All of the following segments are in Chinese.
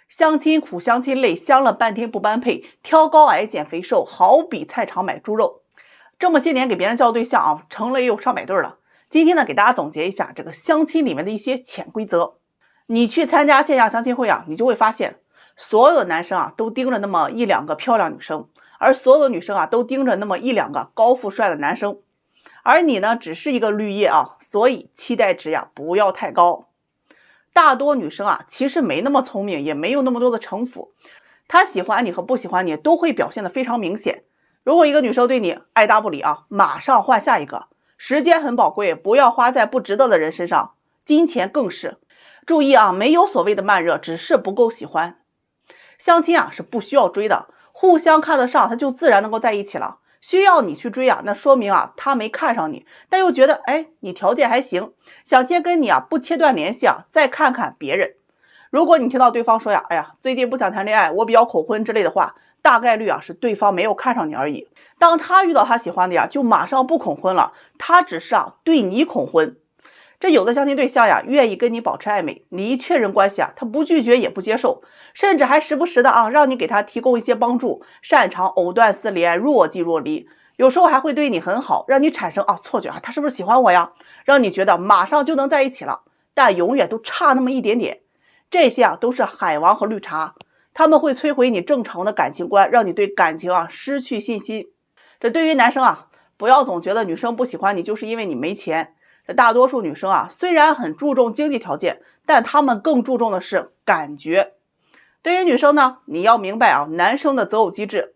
相亲苦，相亲累，相了半天不般配，挑高矮减肥瘦，好比菜场买猪肉。这么些年给别人交对象啊，成了也有上百对了。今天呢，给大家总结一下这个相亲里面的一些潜规则。你去参加线下相亲会啊，你就会发现，所有的男生啊都盯着那么一两个漂亮女生，而所有的女生啊都盯着那么一两个高富帅的男生，而你呢只是一个绿叶啊，所以期待值呀不要太高。大多女生啊，其实没那么聪明，也没有那么多的城府，她喜欢你和不喜欢你都会表现得非常明显。如果一个女生对你爱答不理啊，马上换下一个。时间很宝贵，不要花在不值得的人身上，金钱更是。注意啊，没有所谓的慢热，只是不够喜欢。相亲啊是不需要追的，互相看得上，他就自然能够在一起了。需要你去追啊，那说明啊他没看上你，但又觉得你条件还行，想先跟你啊不切断联系啊，再看看别人。如果你听到对方说最近不想谈恋爱，我比较恐婚之类的话，大概率啊是对方没有看上你而已。当他遇到他喜欢的呀，就马上不恐婚了，他只是对你恐婚。这有的相亲对象呀，愿意跟你保持暧昧，你一确认关系啊，他不拒绝也不接受，甚至还时不时的让你给他提供一些帮助，擅长藕断丝连，若即若离。有时候还会对你很好，让你产生错觉他是不是喜欢我呀？让你觉得马上就能在一起了，但永远都差那么一点点。这些都是海王和绿茶，他们会摧毁你正常的感情观，让你对感情失去信心。这对于男生不要总觉得女生不喜欢你就是因为你没钱。这大多数女生虽然很注重经济条件，但她们更注重的是感觉。对于女生呢，你要明白男生的择偶机制，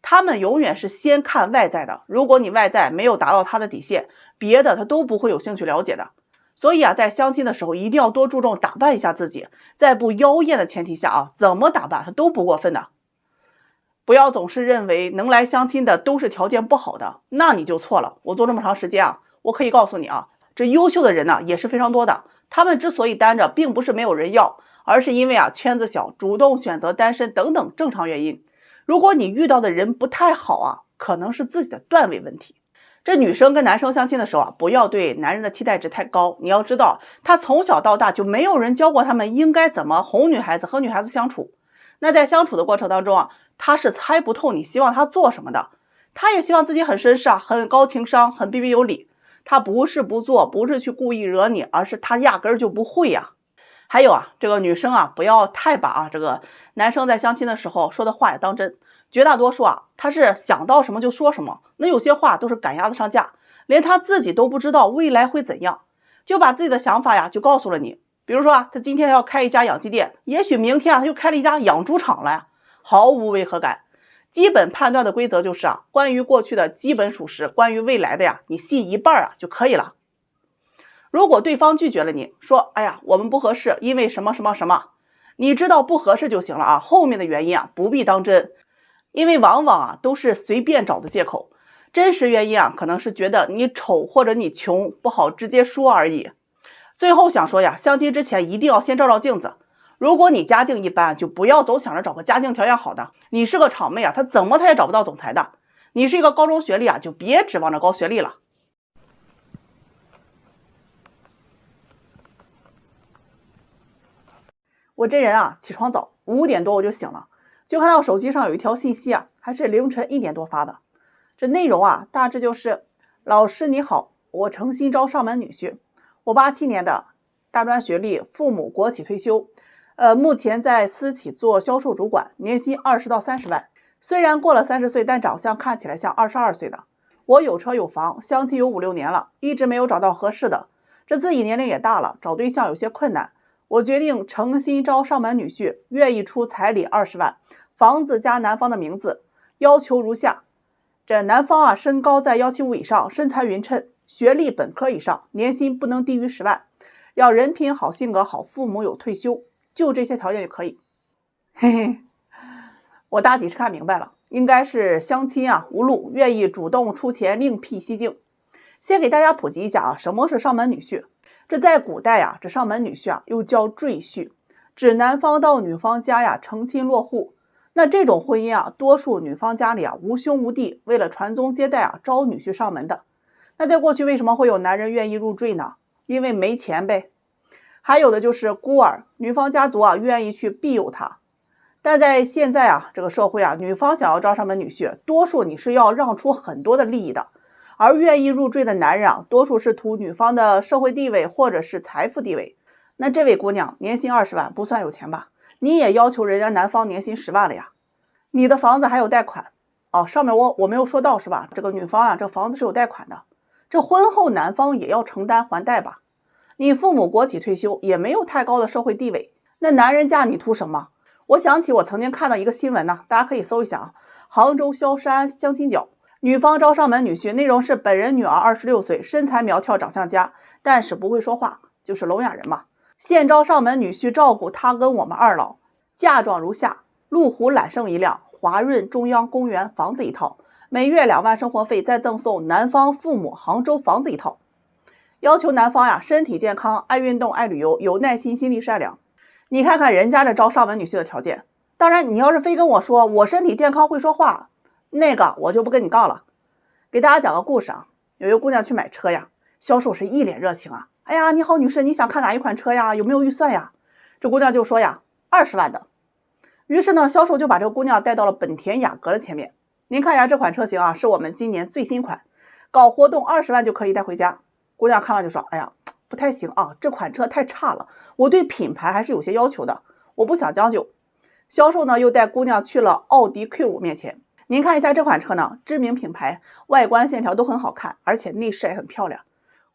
他们永远是先看外在的。如果你外在没有达到他的底线，别的他都不会有兴趣了解的。所以在相亲的时候一定要多注重打扮一下自己，在不妖艳的前提下怎么打扮他都不过分的。不要总是认为能来相亲的都是条件不好的，那你就错了。我做这么长时间我可以告诉你这优秀的人呢也是非常多的，他们之所以单着，并不是没有人要，而是因为圈子小，主动选择单身等等正常原因。如果你遇到的人不太好可能是自己的段位问题。这女生跟男生相亲的时候不要对男人的期待值太高。你要知道，他从小到大就没有人教过他们应该怎么哄女孩子和女孩子相处。那在相处的过程当中他是猜不透你希望他做什么的。他也希望自己很绅士很高情商，很彬彬有礼。他不是不做，不是去故意惹你，而是他压根儿就不会还有这个女生不要太把这个男生在相亲的时候说的话也当真。绝大多数他是想到什么就说什么，那有些话都是赶鸭子上架，连他自己都不知道未来会怎样，就把自己的想法就告诉了你。比如说他今天要开一家养鸡店，也许明天他又开了一家养猪场了毫无违和感。基本判断的规则就是关于过去的基本属实，关于未来的你信一半就可以了。如果对方拒绝了你，说我们不合适，因为什么什么什么，你知道不合适就行了后面的原因不必当真，因为往往都是随便找的借口，真实原因可能是觉得你丑或者你穷，不好直接说而已。最后想说相亲之前一定要先照照镜子。如果你家境一般，就不要总想着找个家境条件好的。你是个场妹他怎么他也找不到总裁的。你是一个高中学历就别指望着高学历了。我这人起床早，5点多我就醒了，就看到手机上有一条信息还是凌晨1点多发的。这内容大致就是：老师你好，我诚心招上门女婿，我87年的，大专学历，父母国企退休，目前在私企做销售主管，年薪20到30万。虽然过了30岁，但长相看起来像22岁的。我有车有房，相亲有5、6年了，一直没有找到合适的。这自己年龄也大了，找对象有些困难。我决定诚心招上门女婿，愿意出彩礼20万，房子加男方的名字。要求如下：这男方身高在175以上，身材匀称，学历本科以上，年薪不能低于10万，要人品好，性格好，父母有退休，就这些条件就可以。嘿嘿，我大体是看明白了，应该是相亲无路，愿意主动出钱另辟蹊径。先给大家普及一下什么是上门女婿。这在古代这上门女婿又叫赘婿，指男方到女方家成亲落户。那这种婚姻多数女方家里无兄无弟，为了传宗接代招女婿上门的。那在过去为什么会有男人愿意入赘呢？因为没钱呗。还有的就是孤儿，女方家族愿意去庇佑他。但在现在啊，这个社会啊，女方想要招上门女婿，多数你是要让出很多的利益的，而愿意入赘的男人啊，多数是图女方的社会地位或者是财富地位。那这位姑娘年薪20万不算有钱吧？你也要求人家男方年薪10万了呀？你的房子还有贷款哦，上面我没有说到是吧？这个女方啊，这房子是有贷款的，这婚后男方也要承担还贷吧？你父母国企退休，也没有太高的社会地位，那男人嫁你图什么？我想起我曾经看到一个新闻呢，大家可以搜一下啊，杭州萧山相亲角，女方招上门女婿，内容是本人女儿26岁，身材苗条，长相佳，但是不会说话，就是聋哑人嘛。现招上门女婿照顾他跟我们二老，嫁妆如下：路虎揽胜1辆，华润中央公园房子1套，每月2万生活费，再赠送男方父母杭州房子1套。要求男方呀，身体健康，爱运动，爱旅游，有耐心，心地善良。你看看人家这招上门女婿的条件，当然你要是非跟我说我身体健康会说话，那个我就不跟你杠了。给大家讲个故事啊，有一个姑娘去买车呀，销售是一脸热情啊，哎呀你好女士，你想看哪一款车呀？有没有预算呀？这姑娘就说呀20万的。于是呢，销售就把这个姑娘带到了本田雅阁的前面。您看一下这款车型啊，是我们今年最新款，搞活动20万就可以带回家。姑娘看完就说，哎呀不太行啊，这款车太差了，我对品牌还是有些要求的，我不想将就。销售呢又带姑娘去了奥迪 Q5 面前，您看一下这款车呢，知名品牌，外观线条都很好看，而且内饰也很漂亮。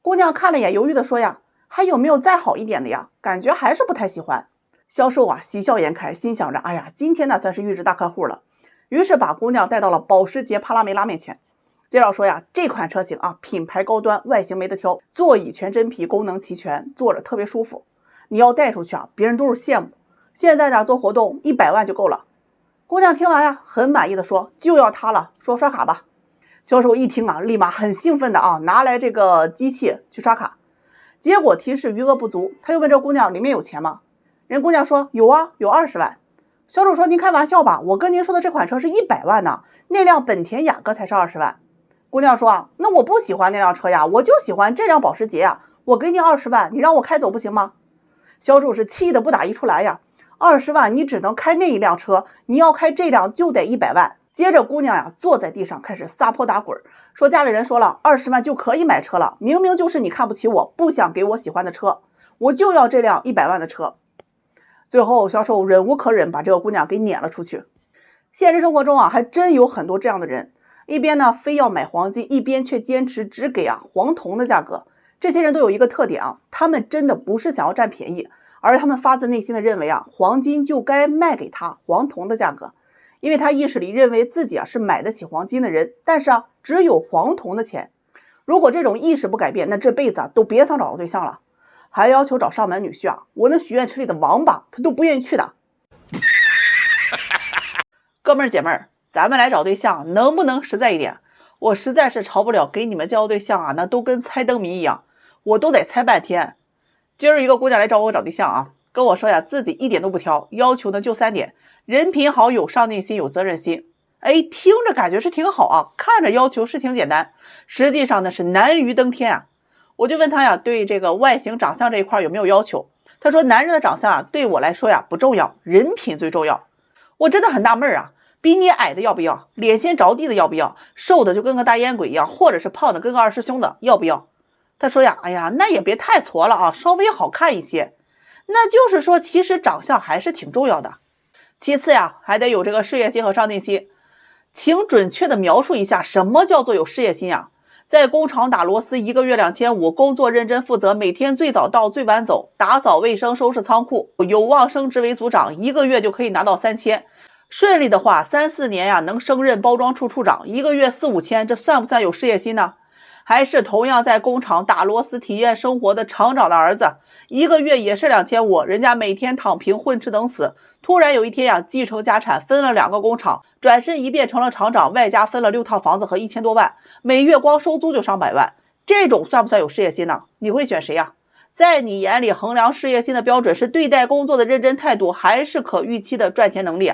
姑娘看了眼，犹豫的说呀，还有没有再好一点的呀？感觉还是不太喜欢。销售啊喜笑颜开，心想着，哎呀，今天呢算是预制大客户了。于是把姑娘带到了保时捷帕拉梅拉面前。介绍说呀，这款车型啊，品牌高端，外形没得挑，座椅全真皮，功能齐全，坐着特别舒服。你要带出去啊，别人都是羡慕。现在呢做活动100万就够了。姑娘听完呀，很满意的说，就要它了，说刷卡吧。销售一听啊，立马很兴奋的啊，拿来这个机器去刷卡。结果提示余额不足，他又问这姑娘里面有钱吗？人姑娘说有啊，有20万。销售说您开玩笑吧，我跟您说的这款车是100万呢，那辆本田雅阁才是20万。姑娘说啊，那我不喜欢那辆车呀，我就喜欢这辆保时捷呀，我给你20万，你让我开走不行吗？销售是气得不打一处来呀，20万你只能开那一辆车，你要开这辆就得100万。接着姑娘呀坐在地上开始撒泼打滚，说家里人说了20万就可以买车了，明明就是你看不起我，不想给我喜欢的车，我就要这辆100万的车。最后销售忍无可忍，把这个姑娘给撵了出去。现实生活中啊还真有很多这样的人，一边呢非要买黄金，一边却坚持只给黄铜的价格。这些人都有一个特点啊，他们真的不是想要占便宜，而他们发自内心的认为黄金就该卖给他黄铜的价格，因为他意识里认为自己是买得起黄金的人，但是只有黄铜的钱。如果这种意识不改变，那这辈子都别想找到对象了。还要求找上门女婿我那许愿池里的王八他都不愿意去的。哥们儿姐妹儿，咱们来找对象能不能实在一点？我实在是吵不了，给你们交对象那都跟猜灯谜一样，我都得猜半天。今儿一个姑娘来找我找对象跟我说呀，自己一点都不挑，要求呢就3点：人品好，有上进心，有责任心。哎，听着感觉是挺好看着要求是挺简单，实际上呢是难于登天我就问他呀，对这个外形长相这一块有没有要求？他说男人的长相对我来说不重要，人品最重要。我真的很纳闷比你矮的要不要？脸先着地的要不要？瘦的就跟个大烟鬼一样，或者是胖的跟个二师兄的要不要？他说呀，哎呀，那也别太矬了稍微好看一些。那就是说其实长相还是挺重要的。其次还得有这个事业心和上进心。请准确的描述一下什么叫做有事业心在工厂打螺丝，1个月2500，工作认真负责，每天最早到最晚走，打扫卫生，收拾仓库，有望升职为组长，1个月就可以拿到3000。顺利的话3、4年能升任包装处处长，1个月4、5千，这算不算有事业心呢？还是同样在工厂打螺丝体验生活的厂长的儿子，1个月也是2500，人家每天躺平混吃等死，突然有一天继承家产，分了2个工厂，转身一变成了厂长，外加分了6套房子和1000多万，每月光收租就上百万，这种算不算有事业心呢？你会选谁在你眼里衡量事业心的标准是对待工作的认真态度，还是可预期的赚钱能力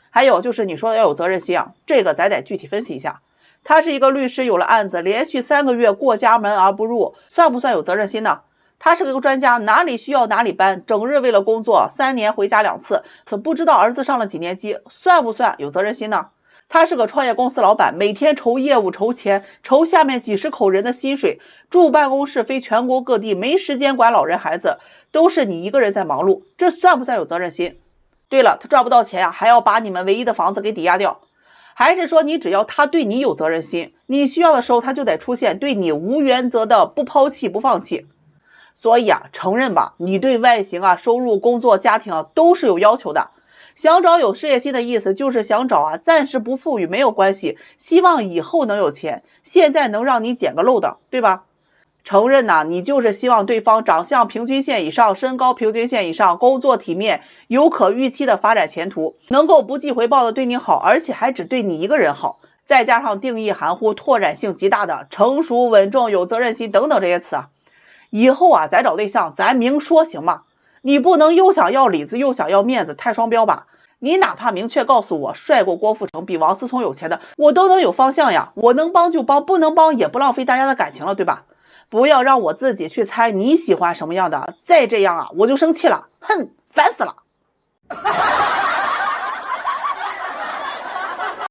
还有就是你说的要有责任心这个咱得具体分析一下。他是一个律师，有了案子连续3个月过家门而不入，算不算有责任心呢？他是个专家，哪里需要哪里搬，整日为了工作，3年回家2次，不知道儿子上了几年级，算不算有责任心呢？他是个创业公司老板，每天筹业务、筹钱、筹下面几10口人的薪水，住办公室飞全国各地，没时间管老人孩子，都是你一个人在忙碌，这算不算有责任心？对了，他赚不到钱呀，还要把你们唯一的房子给抵押掉。还是说你只要他对你有责任心，你需要的时候他就得出现，对你无原则的不抛弃不放弃。所以啊，承认吧，你对外形啊、收入、工作、家庭啊都是有要求的。想找有事业心的意思就是想找啊，暂时不富裕没有关系，希望以后能有钱，现在能让你捡个漏的，对吧？承认呐，你就是希望对方长相平均线以上，身高平均线以上，工作体面，有可预期的发展前途，能够不计回报的对你好，而且还只对你一个人好，再加上定义含糊、拓展性极大的成熟、稳重、有责任心等等这些词啊。以后啊，咱找对象，咱明说行吗？你不能又想要里子又想要面子，太双标吧？你哪怕明确告诉我，帅过郭富城，比王思聪有钱的，我都能有方向呀。我能帮就帮，不能帮也不浪费大家的感情了，对吧？不要让我自己去猜你喜欢什么样的，再这样啊，我就生气了，哼，烦死了。